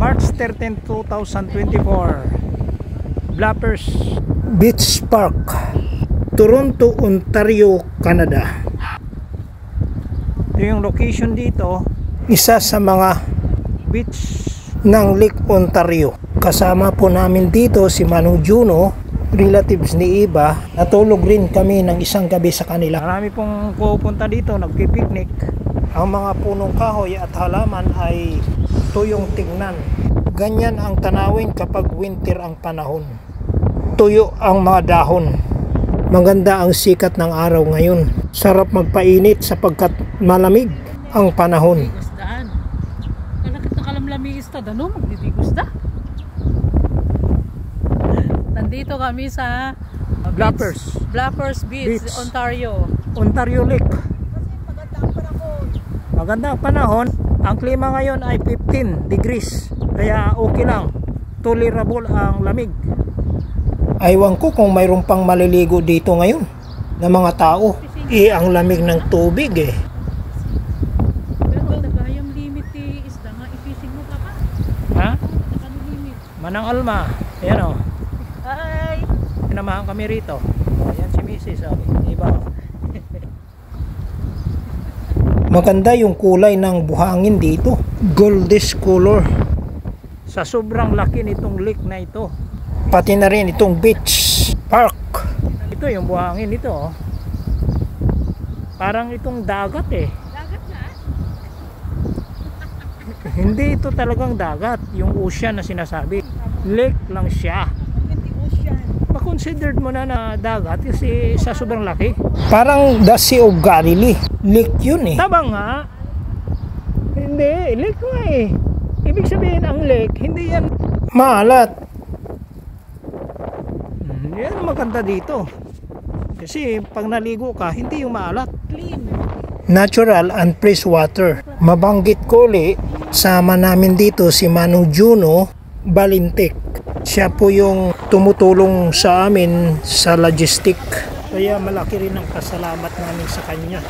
March 13, 2024. Blappers Beach Park, Toronto, Ontario, Canada. Ito yung location dito, isa sa mga beach ng Lake Ontario. Kasama po namin dito si Manong Juno, relatives ni Iba. Natulog rin kami ng isang gabi sa kanila. Marami pong pupunta dito, nagpipiknik. Ang mga punong kahoy at halaman ay tuyong tingnan. Ganyan ang tanawin kapag winter ang panahon. Tuyo ang mga dahon. Maganda ang sikat ng araw ngayon. Sarap magpainit sapagkat malamig ang panahon. Nandito kami sa Blappers Beach, Ontario. Ontario Lake. Maganda ang panahon. Ang klima ngayon ay 15 degrees. Kaya okay lang. Tolerable ang lamig. Aywan ko kung mayroon pang maliligo dito ngayon na mga tao. Ang lamig ng tubig eh. Pero nagayang limit isda nga ifishing mo pa. Ha? Limit. Manang Alma. Ayan o. Hi! Pinamahan kami rito. Ayan si Mrs. Iba. Maganda yung kulay ng buhangin dito. Goldish color. Sa sobrang laki nitong lake na ito. Pati na rin itong beach park. Ito yung buhangin nito. Oh. Parang itong dagat eh. Dagat na? Hindi ito talagang dagat. Yung ocean na sinasabi. Lake lang siya. Ma-considered mo na dagat kasi sa sobrang laki. Parang the Sea of Galilee. Lake yun eh. Tama nga. Hindi, lake nga eh. Ibig sabihin ang lake, hindi yan maalat. Yan maganda dito. Kasi pag naligo ka, hindi yung maalat. Clean. Natural and fresh water. Mabanggit ko ulit, sama namin dito si Manong Juno Balintik. Siya po yung tumutulong sa amin sa logistic. Kaya malaki rin ang pasalamat namin sa kanya.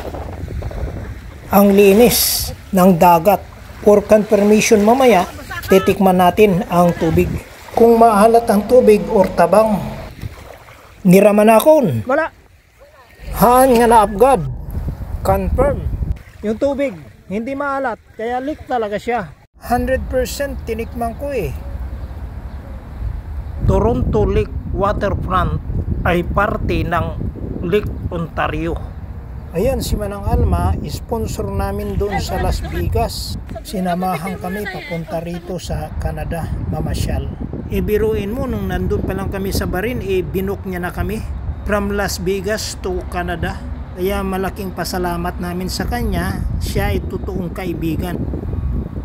Ang linis ng dagat. For confirmation mamaya, titikman natin ang tubig. Kung maalat ang tubig or tabang, niraman akon. Wala. Haan nga na abgad. Confirm. Yung tubig, hindi maalat. Kaya leak talaga siya. 100% tinikman ko eh. Toronto Lake Waterfront ay parte ng Lake Ontario. Ayan si Manang Alma, sponsor namin doon sa Las Vegas. Sinamahan kami papunta rito sa Canada, mamasyal. Biruin mo, nung nandun pa lang kami sa Barin, binook niya na kami from Las Vegas to Canada. Kaya malaking pasalamat namin sa kanya. Siya ay totoong kaibigan.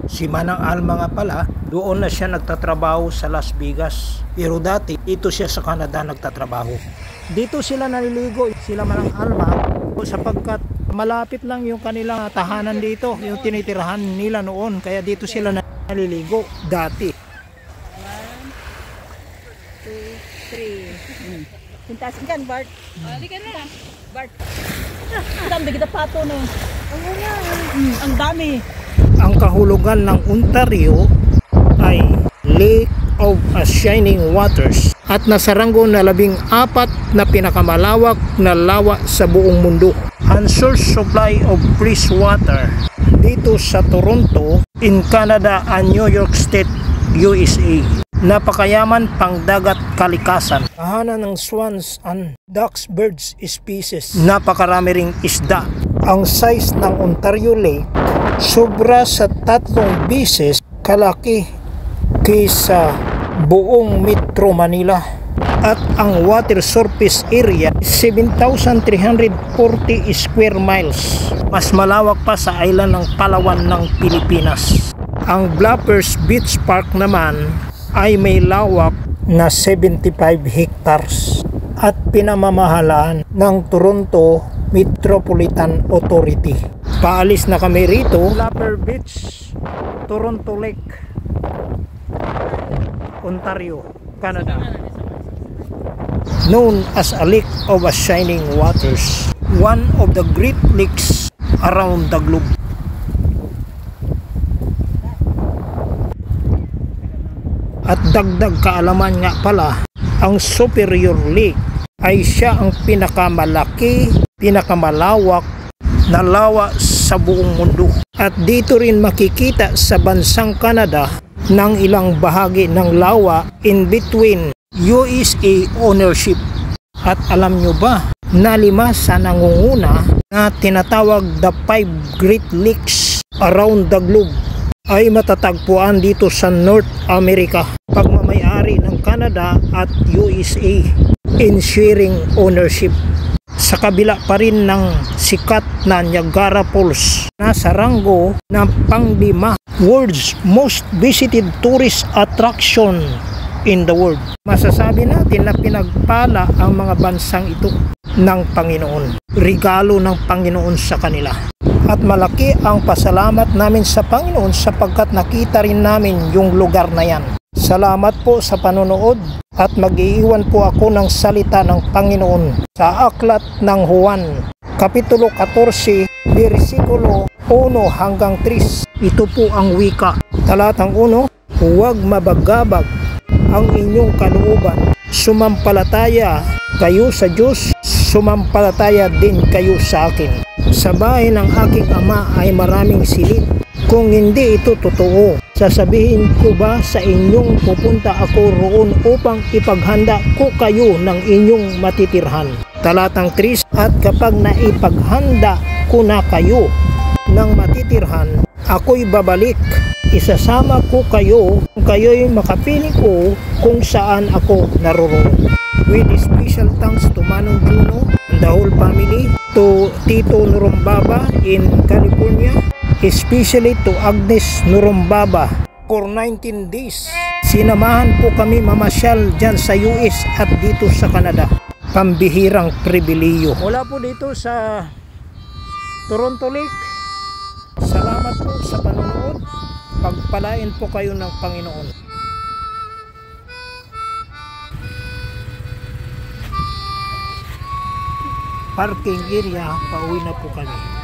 Si Manang Alma nga pala, doon na siya nagtatrabaho sa Las Vegas. Pero dati, ito siya sa Canada nagtatrabaho. Dito sila naliligo, sila Manang Alma, sapagkat malapit lang yung kanilang tahanan dito, yung tinitirahan nila noon. Kaya dito sila naliligo dati. 1, 2, 3. Pintasin kan, Bart. Halika na. Bart. Ang dami kita pato no. Ang dami. Ang kahulugan ng Ontario ay Lake of Shining Waters at nasaranggo na 14 na pinakamalawak na lawa sa buong mundo. Ang source supply of fresh water dito sa Toronto in Canada and New York State, USA. Napakayaman pangdagat kalikasan. Tahanan ng swans and ducks birds species. Napakarami ring isda. Ang size ng Ontario Lake sobra sa 3 beses kalaki kaysa buong Metro Manila. At ang water surface area 7,340 square miles. Mas malawak pa sa island ng Palawan ng Pilipinas. Ang Blappers Beach Park naman ay may lawak na 75 hectares at pinamamahalaan ng Toronto Metropolitan Authority. Paalis na kami rito. Blappers Beach, Toronto Lake, Ontario, Canada. Known as a lake of a shining waters, one of the great lakes around the globe. At dagdag kaalaman nga pala, ang Superior Lake ay siya ang pinakamalaki, pinakamalawak na lawa sa buong mundo. At dito rin makikita sa bansang Canada ng ilang bahagi ng lawa in between USA ownership. At alam nyo ba na 5 sa nangunguna na tinatawag the 5 Great Lakes around the globe ay matatagpuan dito sa North America, pagmamayari ng Canada at USA in sharing ownership. Sa kabila pa rin ng sikat na Niagara Falls, nasa ranggo ng pang-5 world's most visited tourist attraction in the world. Masasabi natin na pinagpala ang mga bansang ito ng Panginoon. Regalo ng Panginoon sa kanila. At malaki ang pasalamat namin sa Panginoon sapagkat nakita rin namin yung lugar na yan. Salamat po sa panonood at mag-iiwan po ako ng salita ng Panginoon sa aklat ng Juan, Kapitulo 14, versikulo 1 hanggang 3. Ito po ang wika. Talatang 1, huwag mabagabag ang inyong kalooban. Sumampalataya kayo sa Diyos, sumampalataya din kayo sa akin. Sa bahay ng aking ama ay maraming silid. Kung hindi ito totoo, sasabihin ko ba sa inyong pupunta ako roon upang ipaghanda ko kayo ng inyong matitirhan? Talatang 3, at kapag naipaghanda ko na kayo ng matitirhan, ako'y babalik. Isasama ko kayo kung kayo'y makapiling ko kung saan ako naroroon. With special thanks to Manong Juno and the whole family, to Tito Nurumbaba in California, especially to Agnes Nurumbaba for 19 days. Sinamahan po kami mamasyal dyan sa US at dito sa Canada. Pambihirang pribiliyo. Mula po dito sa Toronto Lake, salamat po sa panonood. Pagpalain po kayo ng Panginoon. Parking area, pauwi na po kami.